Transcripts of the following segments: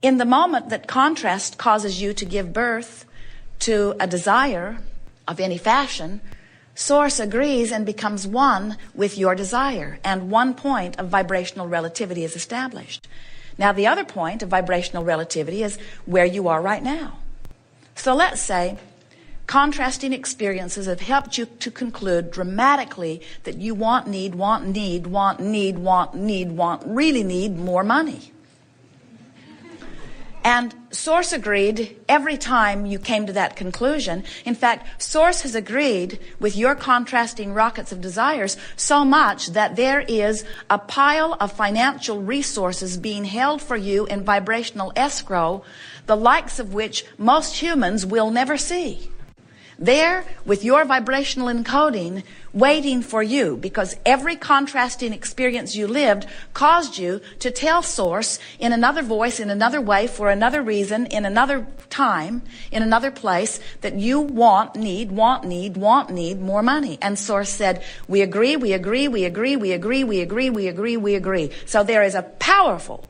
In the moment that contrast causes you to give birth to a desire of any fashion, Source agrees and becomes one with your desire, and one point of vibrational relativity is established. Now, the other point of vibrational relativity is where you are right now. So let's say contrasting experiences have helped you to conclude dramatically that you really need more money. And Source agreed every time you came to that conclusion. In fact, Source has agreed with your contrasting rockets of desires so much that there is a pile of financial resources being held for you in vibrational escrow, the likes of which most humans will never see. There, with your vibrational encoding, waiting for you, because every contrasting experience you lived caused you to tell Source in another voice, in another way, for another reason, in another time, in another place, that you need more money. And Source said, we agree. So there is a powerful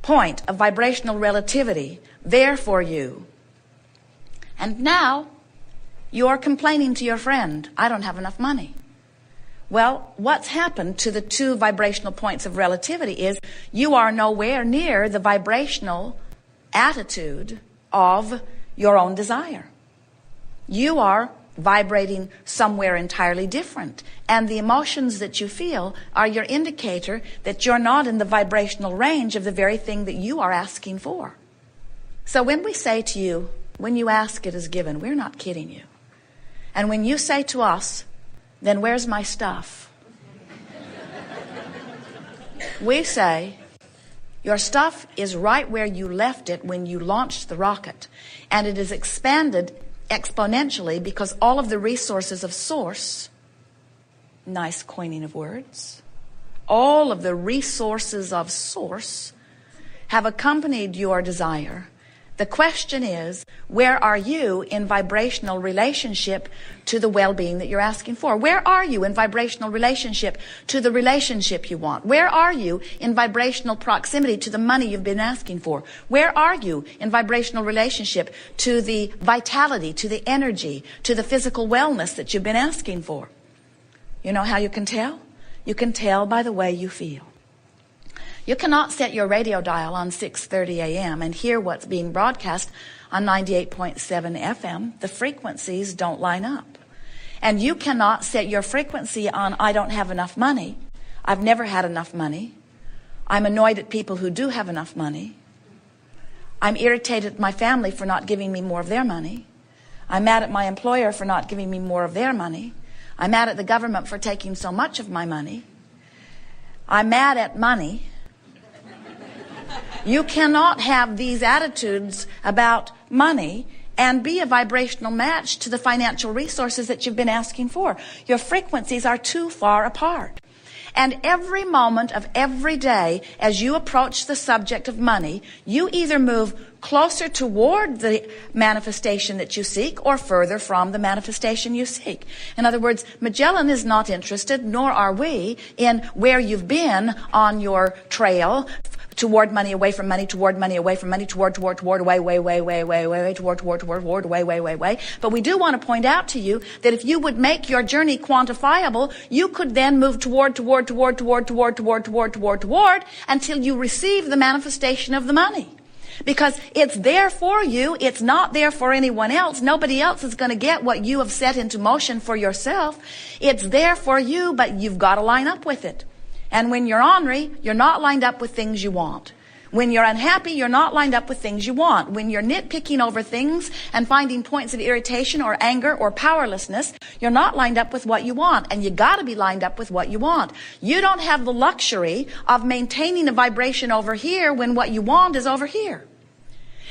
point of vibrational relativity there for you. And now, you're complaining to your friend, I don't have enough money. Well, what's happened to the two vibrational points of relativity is you are nowhere near the vibrational attitude of your own desire. You are vibrating somewhere entirely different. And the emotions that you feel are your indicator that you're not in the vibrational range of the very thing that you are asking for. So when we say to you, when you ask, it is given, we're not kidding you. And when you say to us, then where's my stuff? We say, your stuff is right where you left it when you launched the rocket. And it is expanded exponentially because all of the resources of Source, nice coining of words, all of the resources of Source have accompanied your desire. The question is, where are you in vibrational relationship to the well-being that you're asking for? Where are you in vibrational relationship to the relationship you want? Where are you in vibrational proximity to the money you've been asking for? Where are you in vibrational relationship to the vitality, to the energy, to the physical wellness that you've been asking for? You know how you can tell? You can tell by the way you feel. You cannot set your radio dial on 6:30 a.m. and hear what's being broadcast on 98.7 FM. The frequencies don't line up. And you cannot set your frequency on I don't have enough money. I've never had enough money. I'm annoyed at people who do have enough money. I'm irritated at my family for not giving me more of their money. I'm mad at my employer for not giving me more of their money. I'm mad at the government for taking so much of my money. I'm mad at money. You cannot have these attitudes about money and be a vibrational match to the financial resources that you've been asking for. Your frequencies are too far apart. And every moment of every day, as you approach the subject of money, you either move closer toward the manifestation that you seek or further from the manifestation you seek. In other words, Magellan is not interested, nor are we, in where you've been on your trail toward money, away from money, toward money, away from money, toward, away, way. But we do want to point out to you that if you would make your journey quantifiable, you could then move toward until you receive the manifestation of the money. Because it's there for you, it's not there for anyone else. Nobody else is going to get what you have set into motion for yourself. It's there for you, but you've got to line up with it. And when you're ornery, you're not lined up with things you want. When you're unhappy, you're not lined up with things you want. When you're nitpicking over things and finding points of irritation or anger or powerlessness, you're not lined up with what you want. And you got to be lined up with what you want. You don't have the luxury of maintaining a vibration over here when what you want is over here.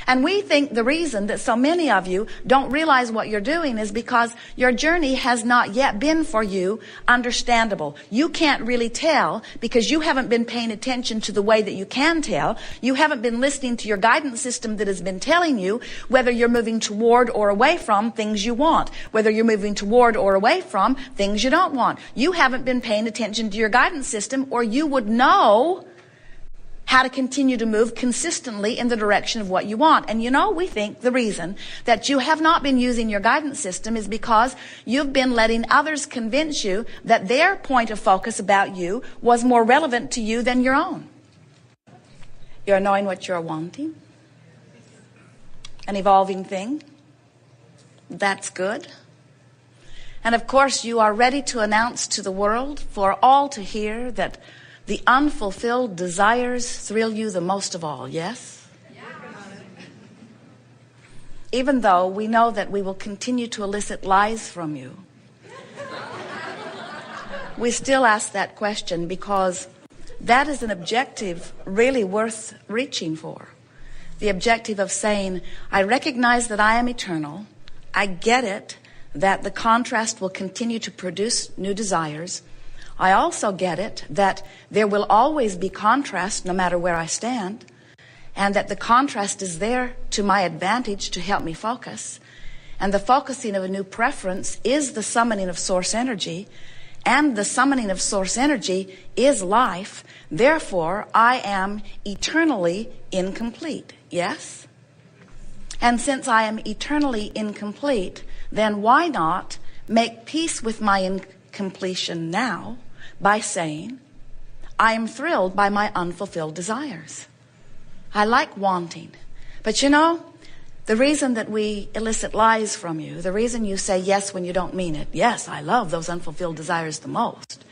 And we think the reason that so many of you don't realize what you're doing is because your journey has not yet been for you understandable. You can't really tell because you haven't been paying attention to the way that you can tell. You haven't been listening to your guidance system that has been telling you whether you're moving toward or away from things you want, whether you're moving toward or away from things you don't want. You haven't been paying attention to your guidance system, or you would know how to continue to move consistently in the direction of what you want. And we think the reason that you have not been using your guidance system is because you've been letting others convince you that their point of focus about you was more relevant to you than your own. You're knowing what you're wanting. An evolving thing. That's good. And of course, you are ready to announce to the world, for all to hear, that the unfulfilled desires thrill you the most of all, yes? Yeah. Even though we know that we will continue to elicit lies from you, we still ask that question because that is an objective really worth reaching for. The objective of saying, I recognize that I am eternal. I get it that the contrast will continue to produce new desires. I also get it that there will always be contrast no matter where I stand, and that the contrast is there to my advantage to help me focus. And the focusing of a new preference is the summoning of source energy, and the summoning of source energy is life. Therefore, I am eternally incomplete. Yes? And since I am eternally incomplete, then why not make peace with my incompletion now by saying, I am thrilled by my unfulfilled desires. I like wanting. But the reason that we elicit lies from you, the reason you say yes when you don't mean it, yes, I love those unfulfilled desires the most.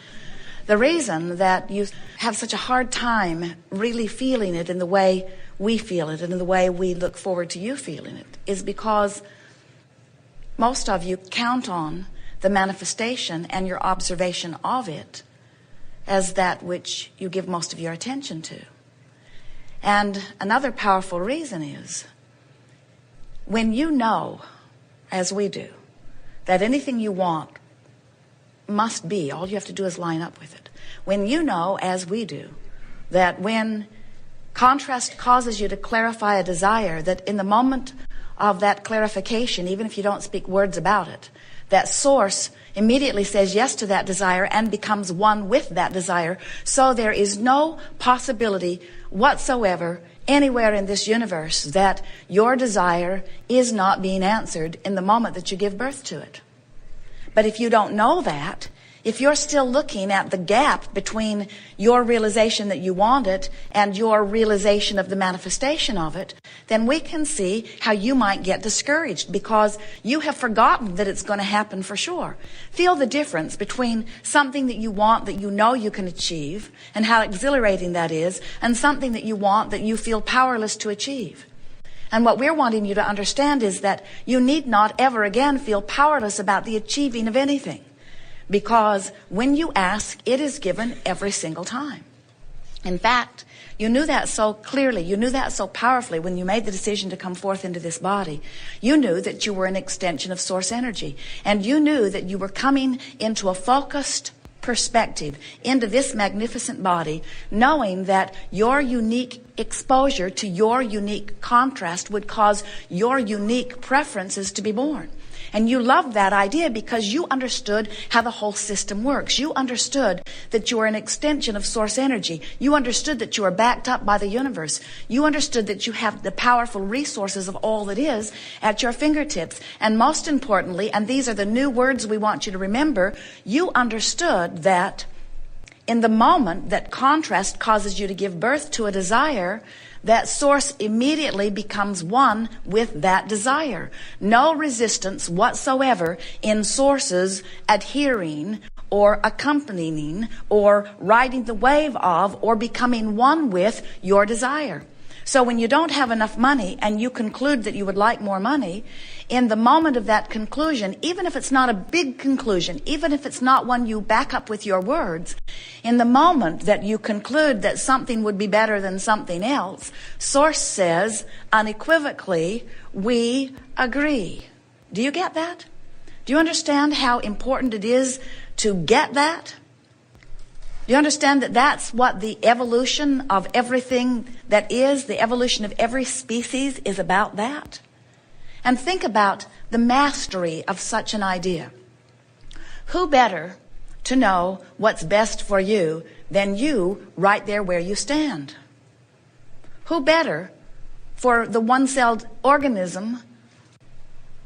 The reason that you have such a hard time really feeling it in the way we feel it and in the way we look forward to you feeling it is because most of you count on the manifestation and your observation of it as that which you give most of your attention to. And another powerful reason is when you know, as we do, that anything you want must be, all you have to do is line up with it. When you know, as we do, that when contrast causes you to clarify a desire, that in the moment of that clarification, even if you don't speak words about it, that source immediately says yes to that desire and becomes one with that desire. So there is no possibility whatsoever anywhere in this universe that your desire is not being answered in the moment that you give birth to it. But if you don't know that, if you're still looking at the gap between your realization that you want it and your realization of the manifestation of it, then we can see how you might get discouraged because you have forgotten that it's going to happen for sure. Feel the difference between something that you want that you know you can achieve and how exhilarating that is, and something that you want that you feel powerless to achieve. And what we're wanting you to understand is that you need not ever again feel powerless about the achieving of anything. Because when you ask, it is given every single time. In fact, you knew that so clearly, you knew that so powerfully when you made the decision to come forth into this body. You knew that you were an extension of source energy. And you knew that you were coming into a focused perspective into this magnificent body, knowing that your unique exposure to your unique contrast would cause your unique preferences to be born. And you loved that idea because you understood how the whole system works. You understood that you are an extension of source energy. You understood that you are backed up by the universe. You understood that you have the powerful resources of all that is at your fingertips. And most importantly, and these are the new words we want you to remember, you understood that in the moment that contrast causes you to give birth to a desire, that source immediately becomes one with that desire. No resistance whatsoever in sources adhering or accompanying or riding the wave of or becoming one with your desire. So when you don't have enough money and you conclude that you would like more money, in the moment of that conclusion, even if it's not a big conclusion, even if it's not one you back up with your words, in the moment that you conclude that something would be better than something else, Source says unequivocally, we agree. Do you get that? Do you understand how important it is to get that? Do you understand that that's what the evolution of everything that is, the evolution of every species is about that? And think about the mastery of such an idea. Who better to know what's best for you than you right there where you stand? Who better for the one-celled organism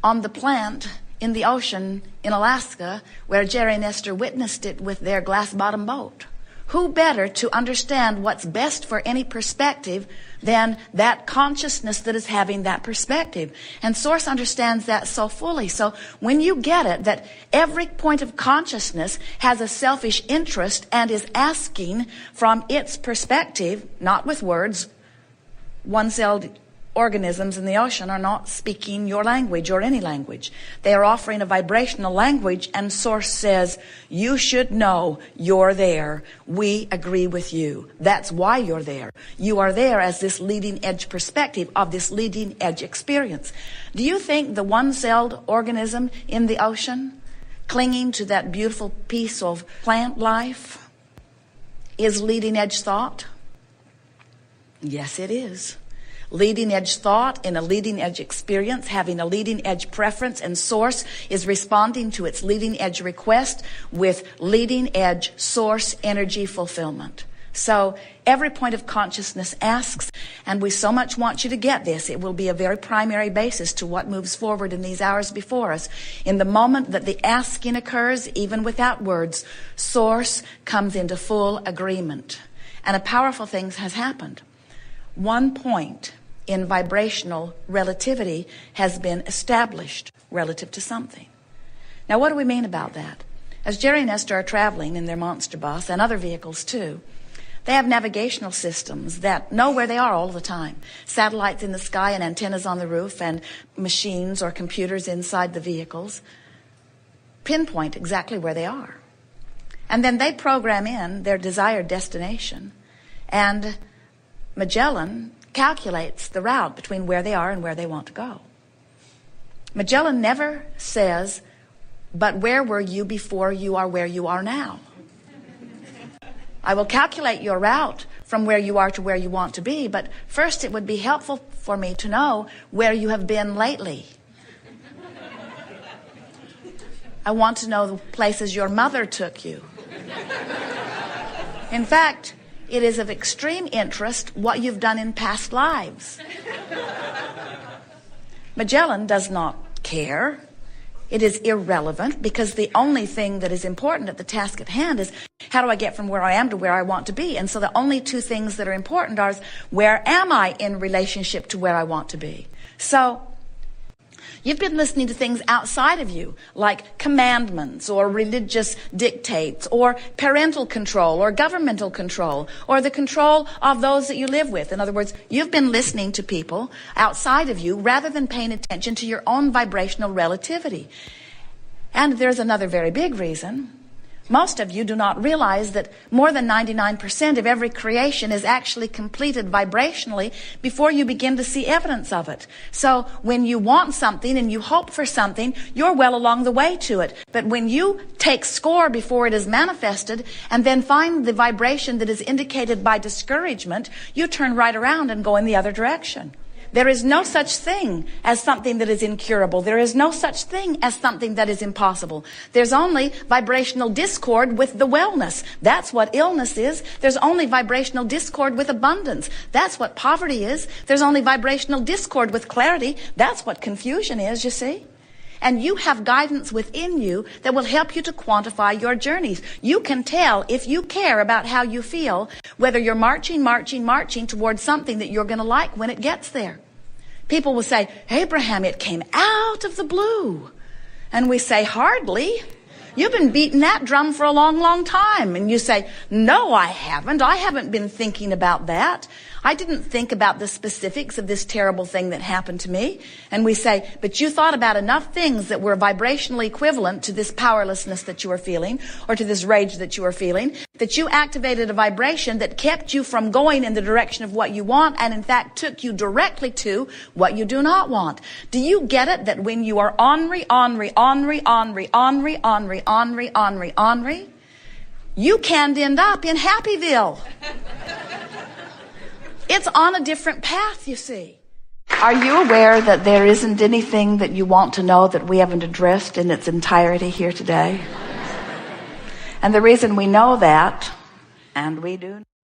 on the plant in the ocean in Alaska, where Jerry and Esther witnessed it with their glass-bottom boat? Who better to understand what's best for any perspective than that consciousness that is having that perspective? And Source understands that so fully. So when you get it, that every point of consciousness has a selfish interest and is asking from its perspective, not with words. One-celled organisms in the ocean are not speaking your language or any language. They are offering a vibrational language, and Source says, you should know you're there. We agree with you. That's why you're there. You are there as this leading edge perspective of this leading edge experience. Do you think the one-celled organism in the ocean, clinging to that beautiful piece of plant life, is leading edge thought? Yes, it is. Leading edge thought in a leading edge experience, having a leading edge preference, and Source is responding to its leading edge request with leading edge Source energy fulfillment. So every point of consciousness asks, and we so much want you to get this. It will be a very primary basis to what moves forward in these hours before us. In the moment that the asking occurs, even without words, Source comes into full agreement. And a powerful thing has happened. One point in vibrational relativity has been established relative to something. Now, what do we mean about that? As Jerry and Esther are traveling in their monster bus, and other vehicles too, they have navigational systems that know where they are all the time. Satellites in the sky and antennas on the roof and machines or computers inside the vehicles pinpoint exactly where they are. And then they program in their desired destination, and Magellan calculates the route between where they are and where they want to go. Magellan never says, but where were you before you are where you are now? I will calculate your route from where you are to where you want to be, but first it would be helpful for me to know where you have been lately. I want to know the places your mother took you. In fact, it is of extreme interest what you've done in past lives. Magellan does not care. It is irrelevant, because the only thing that is important at the task at hand is, how do I get from where I am to where I want to be? And so the only two things that are important are, where am I in relationship to where I want to be? So you've been listening to things outside of you, like commandments or religious dictates or parental control or governmental control or the control of those that you live with. In other words, you've been listening to people outside of you rather than paying attention to your own vibrational relativity. And there's another very big reason. Most of you do not realize that more than 99% of every creation is actually completed vibrationally before you begin to see evidence of it. So when you want something and you hope for something, you're well along the way to it. But when you take score before it is manifested and then find the vibration that is indicated by discouragement, you turn right around and go in the other direction. There is no such thing as something that is incurable. There is no such thing as something that is impossible. There's only vibrational discord with the wellness. That's what illness is. There's only vibrational discord with abundance. That's what poverty is. There's only vibrational discord with clarity. That's what confusion is, you see. And you have guidance within you that will help you to quantify your journeys. You can tell, if you care about how you feel, whether you're marching towards something that you're going to like when it gets there. People will say, Abraham, it came out of the blue. And we say, hardly. You've been beating that drum for a long, long time. And you say, no, I haven't. I haven't been thinking about that. I didn't think about the specifics of this terrible thing that happened to me. And we say, but you thought about enough things that were vibrationally equivalent to this powerlessness that you were feeling, or to this rage that you were feeling, that you activated a vibration that kept you from going in the direction of what you want, and in fact took you directly to what you do not want. Do you get it that when you are ornery, you can end up in Happyville? It's on a different path, you see. Are you aware that there isn't anything that you want to know that we haven't addressed in its entirety here today? And the reason we know that, and we do